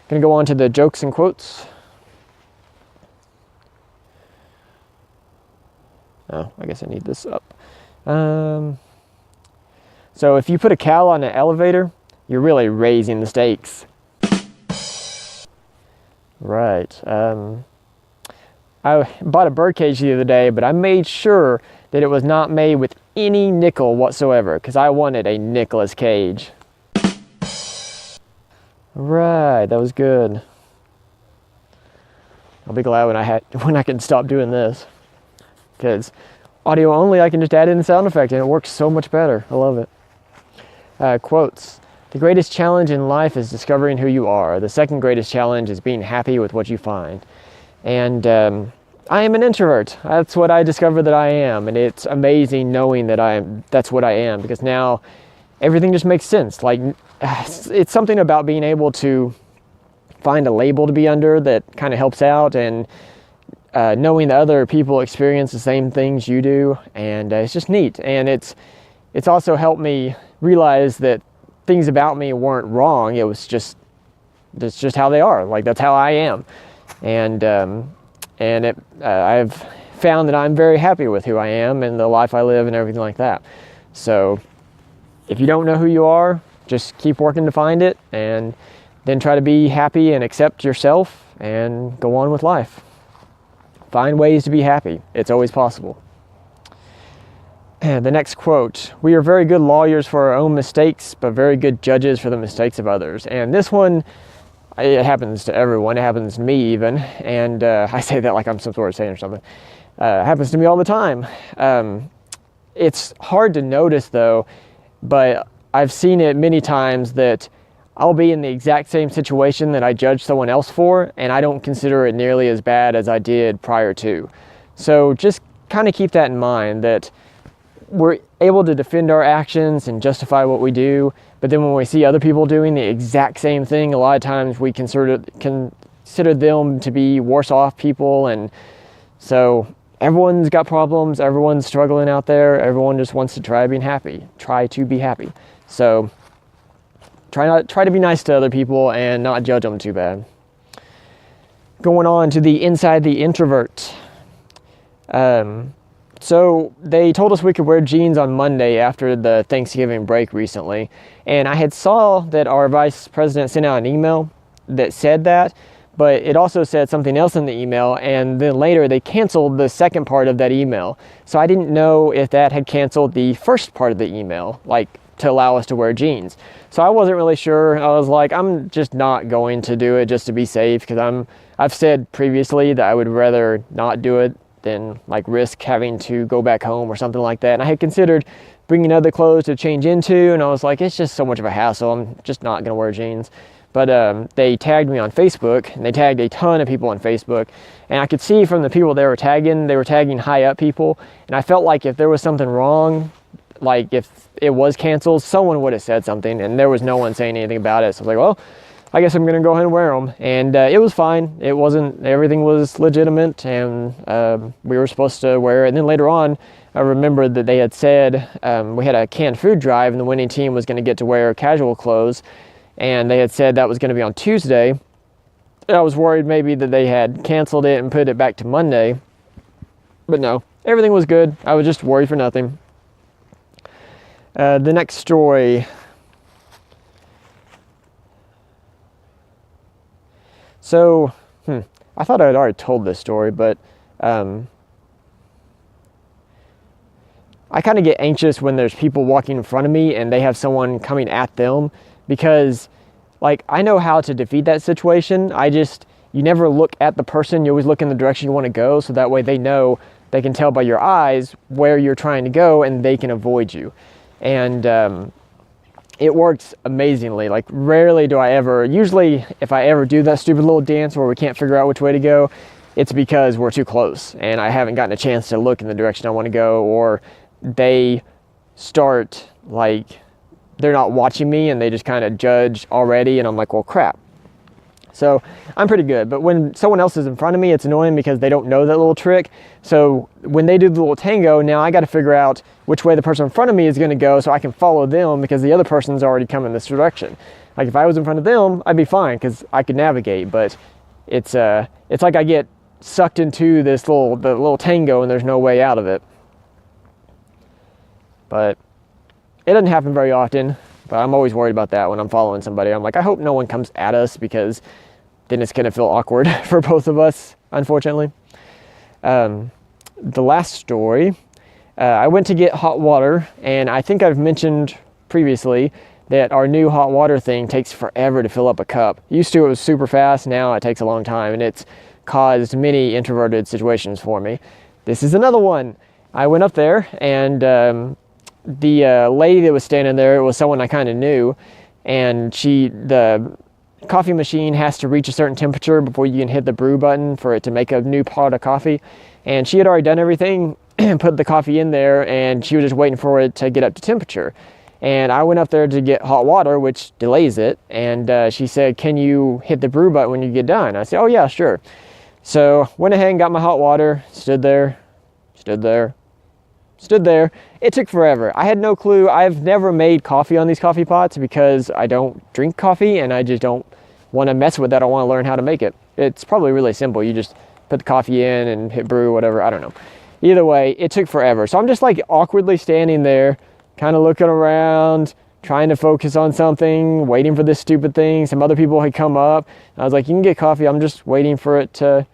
Gonna go on to the jokes and quotes. Oh, I guess I need this up. So if you put a cow on an elevator, you're really raising the stakes. Right. I bought a bird cage the other day, but I made sure that it was not made with any nickel whatsoever, because I wanted a nickelless cage. Right, that was good. I'll be glad when I can stop doing this, because audio only, I can just add in the sound effect and it works so much better. I love it. Quotes. The greatest challenge in life is discovering who you are. The second greatest challenge is being happy with what you find. And I am an introvert. That's what I discovered that I am. And it's amazing knowing that that's what I am, because now everything just makes sense. Like, it's something about being able to find a label to be under that kind of helps out, and knowing that other people experience the same things you do. And it's just neat. And it's also helped me realize that things about me weren't wrong. That's just how they are. Like, that's how I am. And I've found that I'm very happy with who I am and the life I live and everything like that. So if you don't know who you are, just keep working to find it, and then try to be happy and accept yourself and go on with life. Find ways to be happy. It's always possible. And the next quote: we are very good lawyers for our own mistakes, but very good judges for the mistakes of others. And this one, it happens to everyone. It happens to me even. And I say that like I'm some sort of saint or something. It happens to me all the time. It's hard to notice though, but I've seen it many times that I'll be in the exact same situation that I judged someone else for, and I don't consider it nearly as bad as I did prior to. So just kind of keep that in mind, that we're able to defend our actions and justify what we do, but then when we see other people doing the exact same thing, a lot of times we consider them to be worse off people. And so everyone's got problems, everyone's struggling out there, everyone just wants to try to be happy. So try to be nice to other people and not judge them too bad. Going on to the Inside the Introvert. So they told us we could wear jeans on Monday after the Thanksgiving break recently. And I had saw that our vice president sent out an email that said that, but it also said something else in the email. And then later they canceled the second part of that email. So I didn't know if that had canceled the first part of the email, like to allow us to wear jeans. So I wasn't really sure. I was like, I'm just not going to do it just to be safe, because I've said previously that I would rather not do it than like risk having to go back home or something like that. And I had considered bringing other clothes to change into, and I was like, it's just so much of a hassle. I'm just not gonna wear jeans. But they tagged me on Facebook, and they tagged a ton of people on Facebook, and I could see from the people they were tagging high up people, and I felt like if there was something wrong, like if it was canceled, someone would have said something, and there was no one saying anything about it. So I was like, well, I guess I'm gonna go ahead and wear them. And it was fine. Everything was legitimate, and we were supposed to wear it. And then later on, I remembered that they had said we had a canned food drive, and the winning team was gonna get to wear casual clothes, and they had said that was gonna be on Tuesday. And I was worried maybe that they had canceled it and put it back to Monday, but no, everything was good. I was just worried for nothing. The next story. So, I thought I had already told this story, but I kind of get anxious when there's people walking in front of me and they have someone coming at them, because like I know how to defeat that situation. You never look at the person, you always look in the direction you want to go, so that way they can tell by your eyes where you're trying to go and they can avoid you. And it works amazingly. Like usually if I ever do that stupid little dance where we can't figure out which way to go, it's because we're too close and I haven't gotten a chance to look in the direction I want to go, or they start like they're not watching me and they just kind of judge already, and I'm like, well, crap. So I'm pretty good, but when someone else is in front of me, it's annoying because they don't know that little trick. So when they do the little tango, now I got to figure out which way the person in front of me is going to go so I can follow them, because the other person's already coming this direction. Like if I was in front of them, I'd be fine because I could navigate, but it's like I get sucked into the little tango and there's no way out of it. But it doesn't happen very often, but I'm always worried about that when I'm following somebody. I'm like, I hope no one comes at us, because then it's going to feel awkward for both of us, unfortunately. The last story, I went to get hot water, and I think I've mentioned previously that our new hot water thing takes forever to fill up a cup. Used to, it was super fast. Now it takes a long time, and it's caused many introverted situations for me. This is another one. I went up there, and the lady that was standing there was someone I kind of knew, and the coffee machine has to reach a certain temperature before you can hit the brew button for it to make a new pot of coffee. And she had already done everything and put the coffee in there, and she was just waiting for it to get up to temperature. And I went up there to get hot water, which delays it, and she said, can you hit the brew button when you get done? I said, oh yeah, sure. So went ahead and got my hot water, stood there. It took forever. I had no clue. I've never made coffee on these coffee pots because I don't drink coffee and I just don't want to mess with that. I want to learn how to make it. It's probably really simple. You just put the coffee in and hit brew, whatever. I don't know. Either way, it took forever. So I'm just like awkwardly standing there, kind of looking around, trying to focus on something, waiting for this stupid thing. Some other people had come up. I was like, you can get coffee. I'm just waiting for it to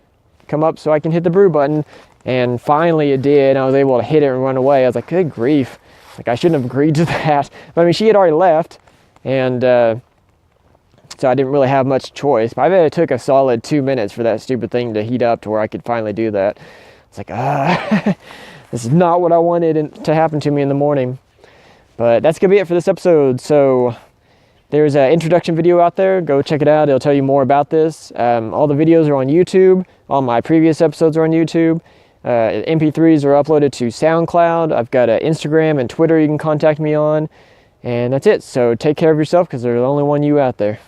come up so I can hit the brew button. And finally it did. I was able to hit it and run away. I was like, good grief. Like, I shouldn't have agreed to that. But I mean, she had already left. And so I didn't really have much choice. But I bet it took a solid 2 minutes for that stupid thing to heat up to where I could finally do that. It's like, this is not what I wanted to happen to me in the morning. But that's going to be it for this episode. So there's an introduction video out there. Go check it out. It'll tell you more about this. All the videos are on YouTube. All my previous episodes are on YouTube. MP3s are uploaded to SoundCloud. I've got an Instagram and Twitter you can contact me on. And that's it. So take care of yourself, because there's only one you out there.